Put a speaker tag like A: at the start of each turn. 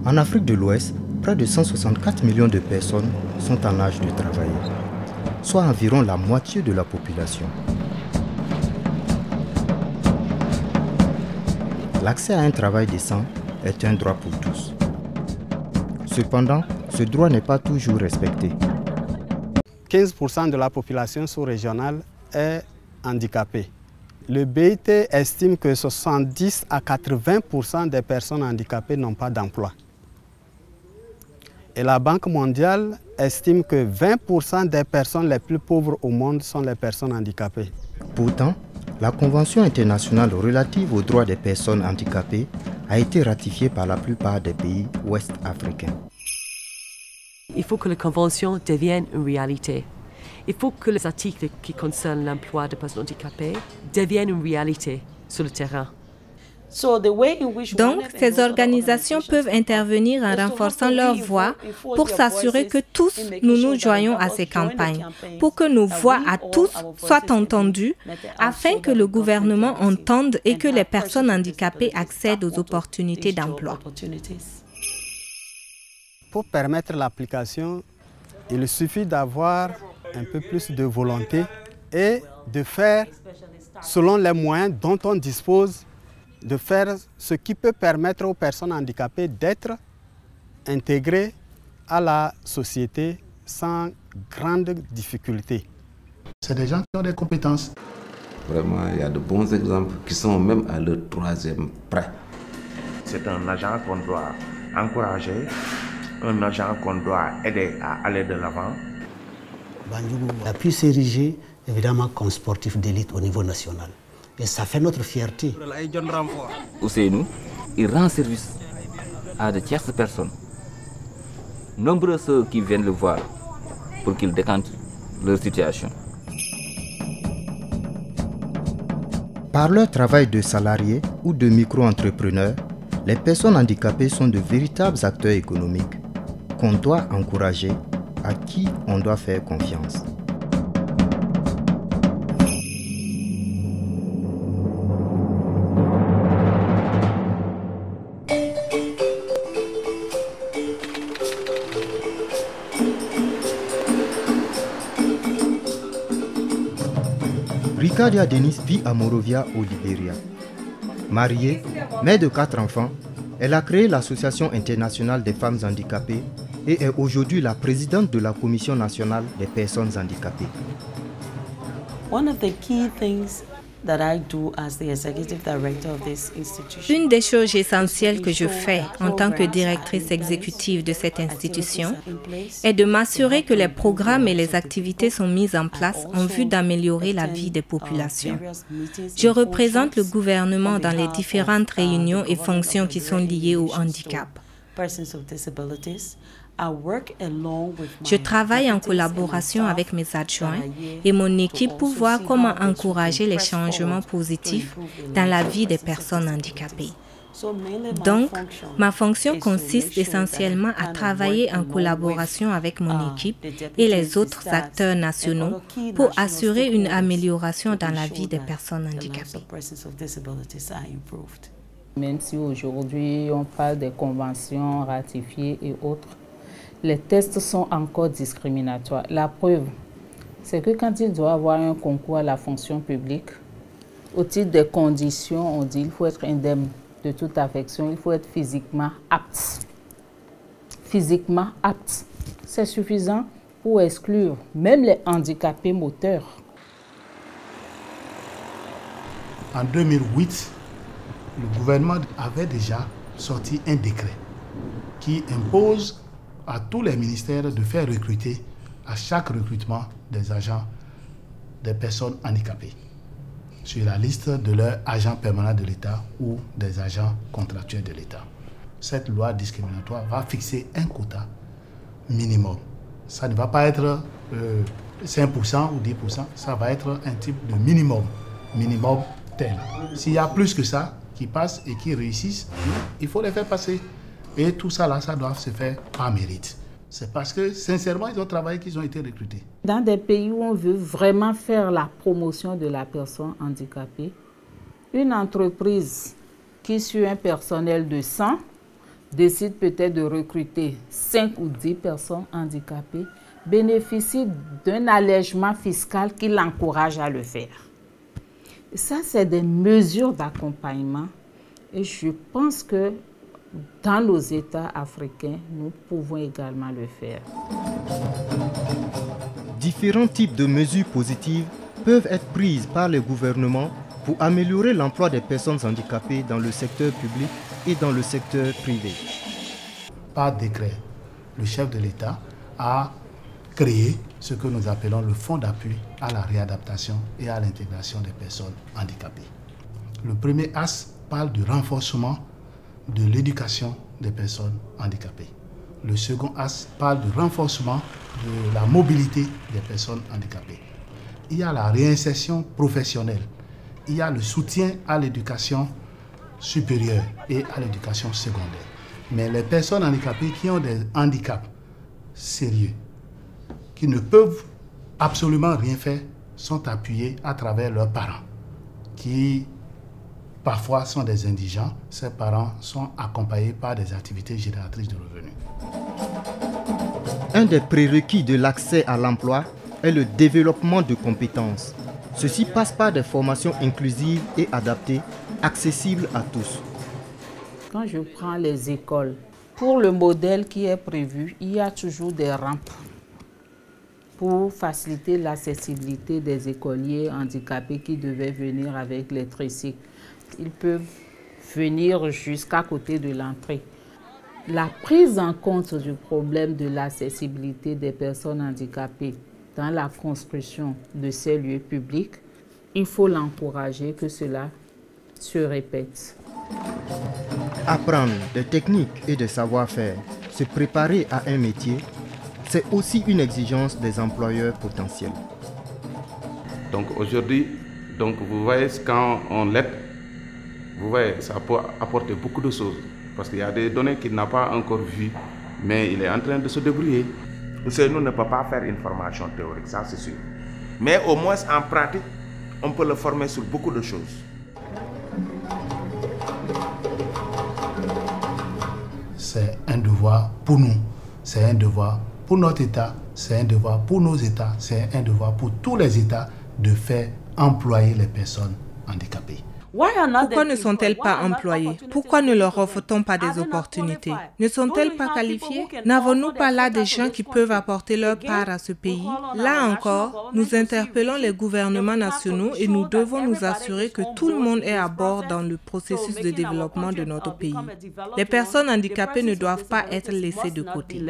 A: En Afrique de l'Ouest, près de 164 millions de personnes sont en âge de travailler, soit environ la moitié de la population. L'accès à un travail décent est un droit pour tous. Cependant, ce droit n'est pas toujours respecté.
B: 15% de la population sous-régionale est handicapée. Le BIT estime que 70 à 80% des personnes handicapées n'ont pas d'emploi. Et la Banque mondiale estime que 20% des personnes les plus pauvres au monde sont les personnes handicapées.
A: Pourtant, la Convention internationale relative aux droits des personnes handicapées a été ratifiée par la plupart des pays ouest-africains.
C: Il faut que la Convention devienne une réalité. Il faut que les articles qui concernent l'emploi des personnes handicapées deviennent une réalité sur le terrain.
D: Donc, ces organisations peuvent intervenir en renforçant leur voix pour s'assurer que tous nous nous joignons à ces campagnes, pour que nos voix à tous soient entendues, afin que le gouvernement entende et que les personnes handicapées accèdent aux opportunités d'emploi.
B: Pour permettre l'application, il suffit d'avoir un peu plus de volonté et de faire, selon les moyens dont on dispose, de faire ce qui peut permettre aux personnes handicapées d'être intégrées à la société sans grande difficulté.
E: C'est des gens qui ont des compétences.
F: Vraiment, il y a de bons exemples qui sont même à leur 3e prêt.
G: C'est un agent qu'on doit encourager, un agent qu'on doit aider à aller de l'avant.
H: Bandjougou a pu s'ériger évidemment comme sportif d'élite au niveau national. Et ça fait notre fierté.
I: Ousseynou, il rend service à de tierces personnes. Nombreux ceux qui viennent le voir pour qu'il décante leur situation.
A: Par leur travail de salariés ou de micro-entrepreneurs, les personnes handicapées sont de véritables acteurs économiques qu'on doit encourager, à qui on doit faire confiance. Ricardia Denis vit à Monrovia au Libéria. Mariée, mère de 4 enfants, elle a créé l'Association internationale des femmes handicapées et est aujourd'hui la présidente de la Commission nationale des personnes handicapées.
D: Une des choses essentielles que je fais en tant que directrice exécutive de cette institution est de m'assurer que les programmes et les activités sont mis en place en vue d'améliorer la vie des populations. Je représente le gouvernement dans les différentes réunions et fonctions qui sont liées au handicap. Je travaille en collaboration avec mes adjoints et mon équipe pour voir comment encourager les changements positifs dans la vie des personnes handicapées. Donc, ma fonction consiste essentiellement à travailler en collaboration avec mon équipe et les autres acteurs nationaux pour assurer une amélioration dans la vie des personnes handicapées.
J: Même si aujourd'hui on parle des conventions ratifiées et autres, les tests sont encore discriminatoires. La preuve, c'est que quand il doit avoir un concours à la fonction publique, au titre des conditions, on dit qu'il faut être indemne de toute affection, il faut être physiquement apte. Physiquement apte, c'est suffisant pour exclure même les handicapés moteurs.
E: En 2008, le gouvernement avait déjà sorti un décret qui impose à tous les ministères de faire recruter à chaque recrutement des agents, des personnes handicapées sur la liste de leurs agents permanents de l'État ou des agents contractuels de l'État. Cette loi discriminatoire va fixer un quota minimum. Ça ne va pas être 5% ou 10%, ça va être un type de minimum tel. S'il y a plus que ça, qui passent et qui réussissent, il faut les faire passer. Et tout ça là, ça doit se faire par mérite. C'est parce que sincèrement, ils ont travaillé qu'ils ont été recrutés.
J: Dans des pays où on veut vraiment faire la promotion de la personne handicapée, une entreprise qui sur un personnel de 100 décide peut-être de recruter 5 ou 10 personnes handicapées, bénéficie d'un allègement fiscal qui l'encourage à le faire. Et ça, c'est des mesures d'accompagnement. Et je pense que dans nos États africains, nous pouvons également le faire.
A: Différents types de mesures positives peuvent être prises par les gouvernements pour améliorer l'emploi des personnes handicapées dans le secteur public et dans le secteur privé.
E: Par décret, le chef de l'État a créé ce que nous appelons le Fonds d'appui à la réadaptation et à l'intégration des personnes handicapées. Le premier axe parle du renforcement de l'éducation des personnes handicapées. Le second axe parle du renforcement de la mobilité des personnes handicapées. Il y a la réinsertion professionnelle. Il y a le soutien à l'éducation supérieure et à l'éducation secondaire. Mais les personnes handicapées qui ont des handicaps sérieux, qui ne peuvent absolument rien faire, sont appuyées à travers leurs parents, qui parfois sont des indigents. Ces parents sont accompagnés par des activités génératrices de revenus.
A: Un des prérequis de l'accès à l'emploi est le développement de compétences. Ceci passe par des formations inclusives et adaptées, accessibles à tous.
J: Quand je prends les écoles, pour le modèle qui est prévu, il y a toujours des rampes pour faciliter l'accessibilité des écoliers handicapés qui devaient venir avec les tricycles. Ils peuvent venir jusqu'à côté de l'entrée. La prise en compte du problème de l'accessibilité des personnes handicapées dans la construction de ces lieux publics, il faut l'encourager que cela se répète.
A: Apprendre des techniques et des savoir-faire, se préparer à un métier, c'est aussi une exigence des employeurs potentiels.
K: Donc aujourd'hui, vous voyez, quand on l'aide, vous voyez, ça peut apporter beaucoup de choses. Parce qu'il y a des données qu'il n'a pas encore vues, mais il est en train de se débrouiller.
G: Nous ne peut pas faire une formation théorique, ça c'est sûr. Mais au moins en pratique, on peut le former sur beaucoup de choses.
E: C'est un devoir pour nous, c'est un devoir pour notre État, c'est un devoir pour nos États, c'est un devoir pour tous les États de faire employer les personnes handicapées.
D: Pourquoi ne sont-elles pas employées? Pourquoi ne leur offre-t-on pas des opportunités? Ne sont-elles pas qualifiées? N'avons-nous pas là des gens qui peuvent apporter leur part à ce pays? Là encore, nous interpellons les gouvernements nationaux et nous devons nous assurer que tout le monde est à bord dans le processus de développement de notre pays. Les personnes handicapées ne doivent pas être laissées de côté.